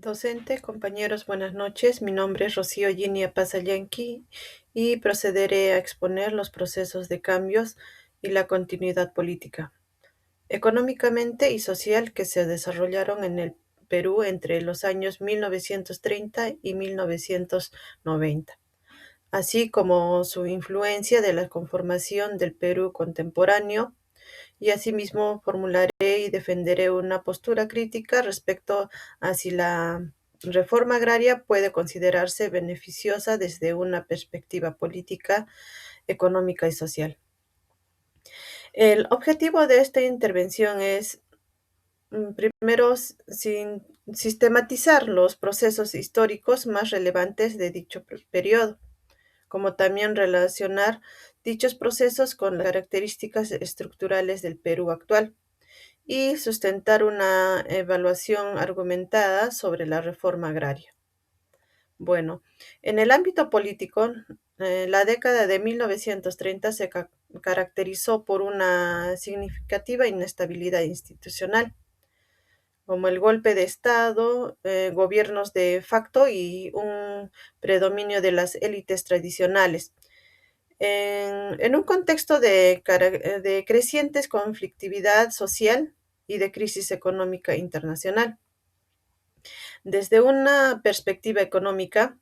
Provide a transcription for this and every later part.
Docente, compañeros, buenas noches. Mi nombre es Rocío Ginia Pasayanqui y procederé a exponer los procesos de cambios y la continuidad política, económicamente y social que se desarrollaron en el Perú entre los años 1930 y 1990, así como su influencia de la conformación del Perú contemporáneo, y asimismo formularé y defenderé una postura crítica respecto a si la reforma agraria puede considerarse beneficiosa desde una perspectiva política, económica y social. El objetivo de esta intervención es, primero, sistematizar los procesos históricos más relevantes de dicho periodo, como también relacionar dichos procesos con las características estructurales del Perú actual y sustentar una evaluación argumentada sobre la reforma agraria. Bueno, en el ámbito político, la década de 1930 se caracterizó por una significativa inestabilidad institucional, como el golpe de Estado, gobiernos de facto y un predominio de las élites tradicionales. En un contexto de crecientes conflictividad social y de crisis económica internacional. Desde una perspectiva económica,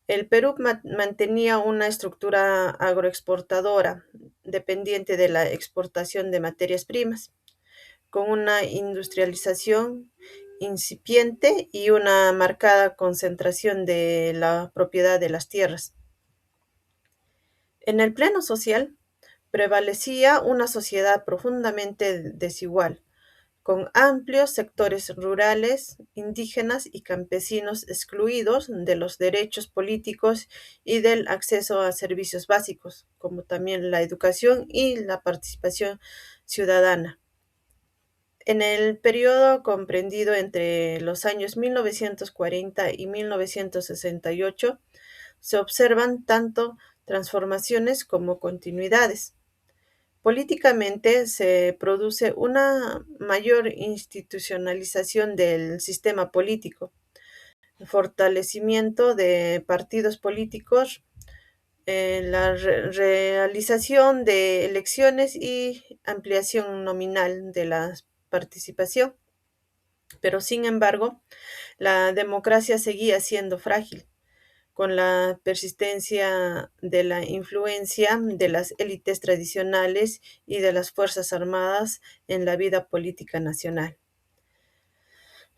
el Perú mantenía una estructura agroexportadora, dependiente de la exportación de materias primas, con una industrialización incipiente y una marcada concentración de la propiedad de las tierras. En el plano social, prevalecía una sociedad profundamente desigual, con amplios sectores rurales, indígenas y campesinos excluidos de los derechos políticos y del acceso a servicios básicos, como también la educación y la participación ciudadana. En el periodo comprendido entre los años 1940 y 1968, se observan tanto transformaciones como continuidades. Políticamente se produce una mayor institucionalización del sistema político, fortalecimiento de partidos políticos, la realización de elecciones y ampliación nominal de la participación. Pero sin embargo, la democracia seguía siendo frágil, con la persistencia de la influencia de las élites tradicionales y de las Fuerzas Armadas en la vida política nacional.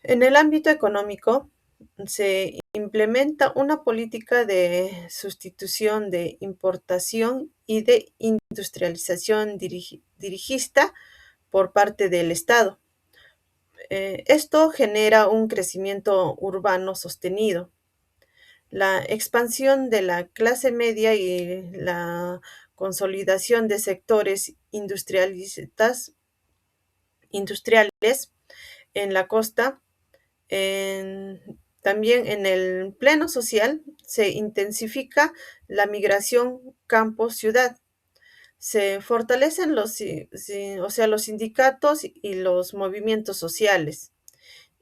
En el ámbito económico, se implementa una política de sustitución de importación y de industrialización dirigista por parte del Estado. Esto genera un crecimiento urbano sostenido, la expansión de la clase media y la consolidación de sectores industriales en la costa. También en el plano social se intensifica la migración campo-ciudad. Se fortalecen los sindicatos y los movimientos sociales,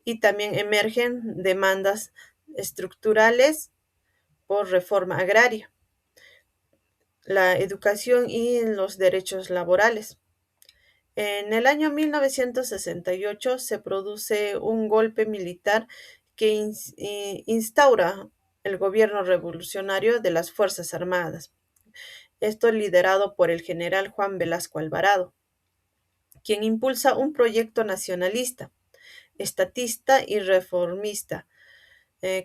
y también emergen demandas estructurales por reforma agraria, la educación y los derechos laborales. En el año 1968 se produce un golpe militar que instaura el gobierno revolucionario de las Fuerzas Armadas. Esto liderado por el general Juan Velasco Alvarado, quien impulsa un proyecto nacionalista, estatista y reformista,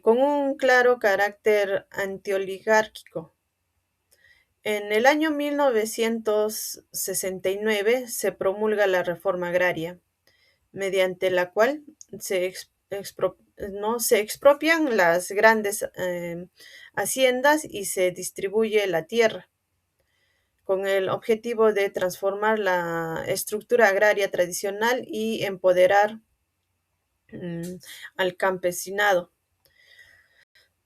con un claro carácter antioligárquico. En el año 1969 se promulga la reforma agraria, mediante la cual se expropian las grandes haciendas y se distribuye la tierra, con el objetivo de transformar la estructura agraria tradicional y empoderar mm, al campesinado.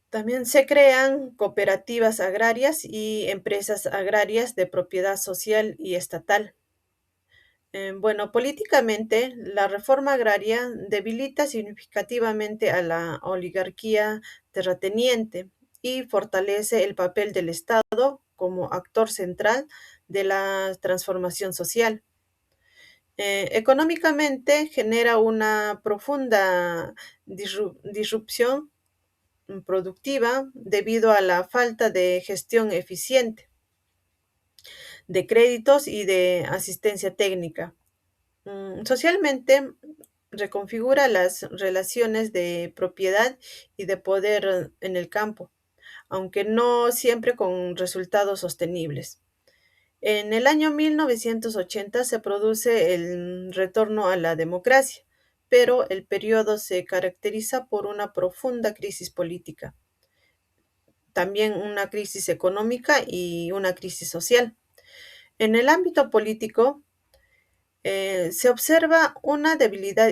También se crean cooperativas agrarias y empresas agrarias de propiedad social y estatal. Bueno, políticamente, la reforma agraria debilita significativamente a la oligarquía terrateniente y fortalece el papel del Estado como actor central de la transformación social. Económicamente, genera una profunda disrupción productiva debido a la falta de gestión eficiente de créditos y de asistencia técnica. Socialmente, reconfigura las relaciones de propiedad y de poder en el campo, aunque no siempre con resultados sostenibles. En el año 1980 se produce el retorno a la democracia, pero el periodo se caracteriza por una profunda crisis política, también una crisis económica y una crisis social. En el ámbito político, se observa una debilidad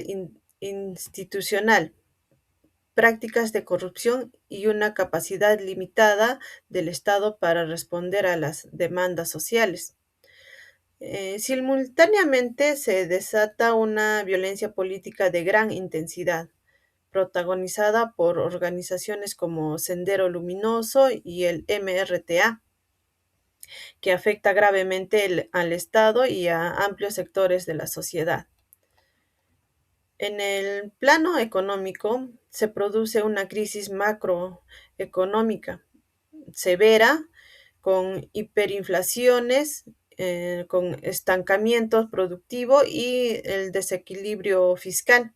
institucional, prácticas de corrupción y una capacidad limitada del Estado para responder a las demandas sociales. Simultáneamente se desata una violencia política de gran intensidad, protagonizada por organizaciones como Sendero Luminoso y el MRTA, que afecta gravemente al Estado y a amplios sectores de la sociedad. En el plano económico, se produce una crisis macroeconómica severa, con hiperinflaciones, con estancamiento productivo y el desequilibrio fiscal.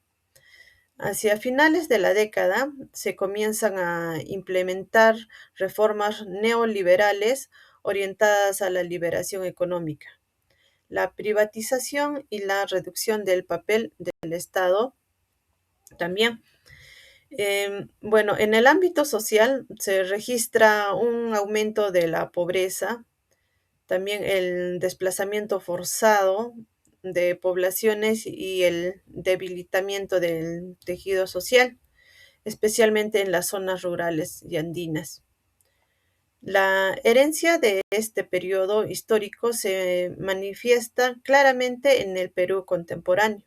Hacia finales de la década se comienzan a implementar reformas neoliberales orientadas a la liberación económica, la privatización y la reducción del papel del Estado también. Bueno, en el ámbito social se registra un aumento de la pobreza, también el desplazamiento forzado de poblaciones y el debilitamiento del tejido social, especialmente en las zonas rurales y andinas. La herencia de este periodo histórico se manifiesta claramente en el Perú contemporáneo.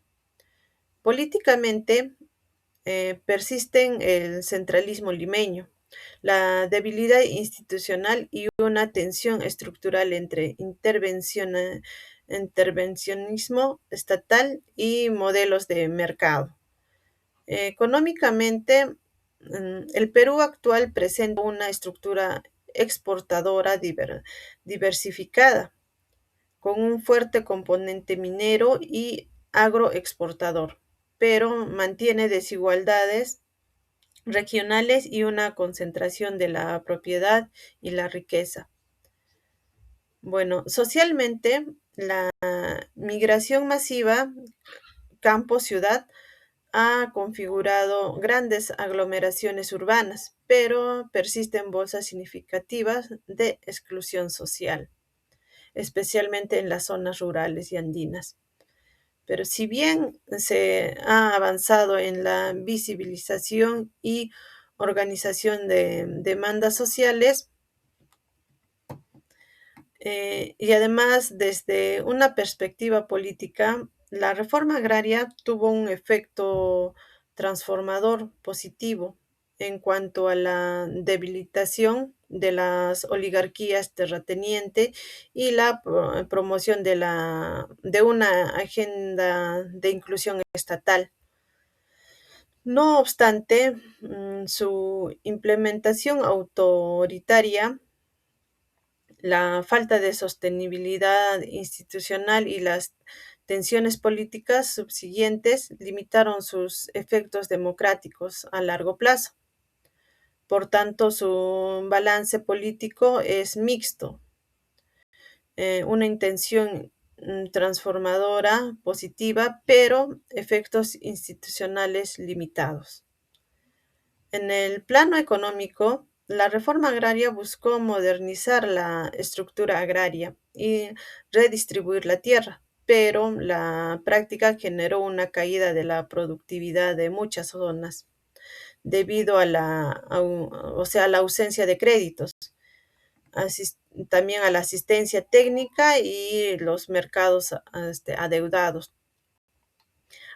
Políticamente, persisten el centralismo limeño, la debilidad institucional y una tensión estructural entre intervencionismo estatal y modelos de mercado. Económicamente, el Perú actual presenta una estructura exportadora diversificada, con un fuerte componente minero y agroexportador, pero mantiene desigualdades regionales y una concentración de la propiedad y la riqueza. Bueno, socialmente, la migración masiva campo-ciudad ha configurado grandes aglomeraciones urbanas, pero persisten bolsas significativas de exclusión social, especialmente en las zonas rurales y andinas. Pero si bien se ha avanzado en la visibilización y organización de demandas sociales, y además desde una perspectiva política, la reforma agraria tuvo un efecto transformador positivo en cuanto a la debilitación de las oligarquías terratenientes y la promoción de una agenda de inclusión estatal. No obstante, su implementación autoritaria, la falta de sostenibilidad institucional y las tensiones políticas subsiguientes limitaron sus efectos democráticos a largo plazo. Por tanto, su balance político es mixto, una intención transformadora positiva, pero efectos institucionales limitados. En el plano económico, la reforma agraria buscó modernizar la estructura agraria y redistribuir la tierra, pero la práctica generó una caída de la productividad de muchas zonas debido a la ausencia de créditos, también a la asistencia técnica y los mercados adeudados,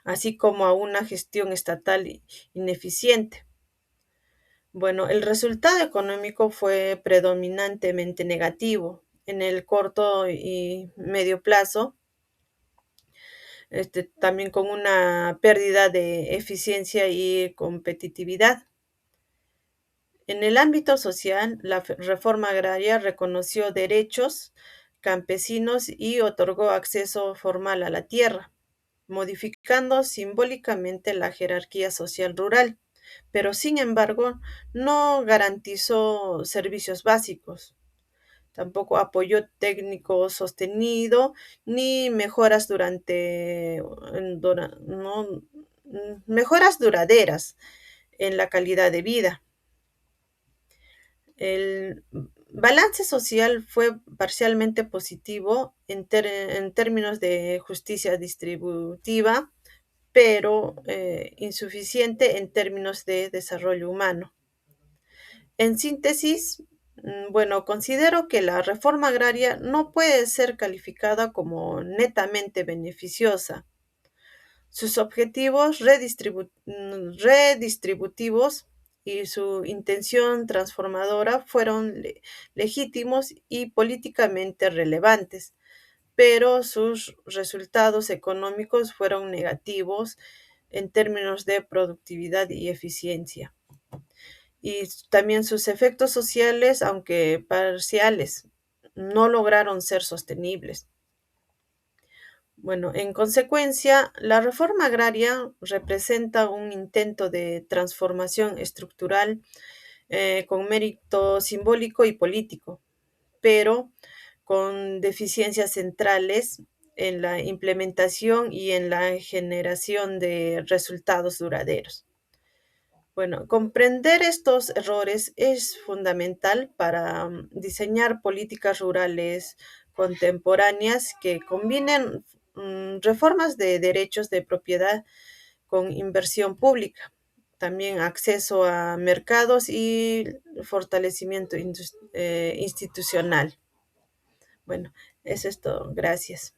así como a una gestión estatal ineficiente. Bueno, el resultado económico fue predominantemente negativo. En el corto y medio plazo, también con una pérdida de eficiencia y competitividad. En el ámbito social, la reforma agraria reconoció derechos campesinos y otorgó acceso formal a la tierra, modificando simbólicamente la jerarquía social rural, pero sin embargo no garantizó servicios básicos. Tampoco apoyo técnico sostenido ni mejoras mejoras duraderas en la calidad de vida. El balance social fue parcialmente positivo en términos de justicia distributiva, pero insuficiente en términos de desarrollo humano. En síntesis, bueno, considero que la reforma agraria no puede ser calificada como netamente beneficiosa. Sus objetivos redistributivos y su intención transformadora fueron legítimos y políticamente relevantes, pero sus resultados económicos fueron negativos en términos de productividad y eficiencia. Y también sus efectos sociales, aunque parciales, no lograron ser sostenibles. Bueno, en consecuencia, la reforma agraria representa un intento de transformación estructural con mérito simbólico y político, pero con deficiencias centrales en la implementación y en la generación de resultados duraderos. Bueno, comprender estos errores es fundamental para diseñar políticas rurales contemporáneas que combinen reformas de derechos de propiedad con inversión pública, también acceso a mercados y fortalecimiento institucional. Bueno, eso es todo. Gracias.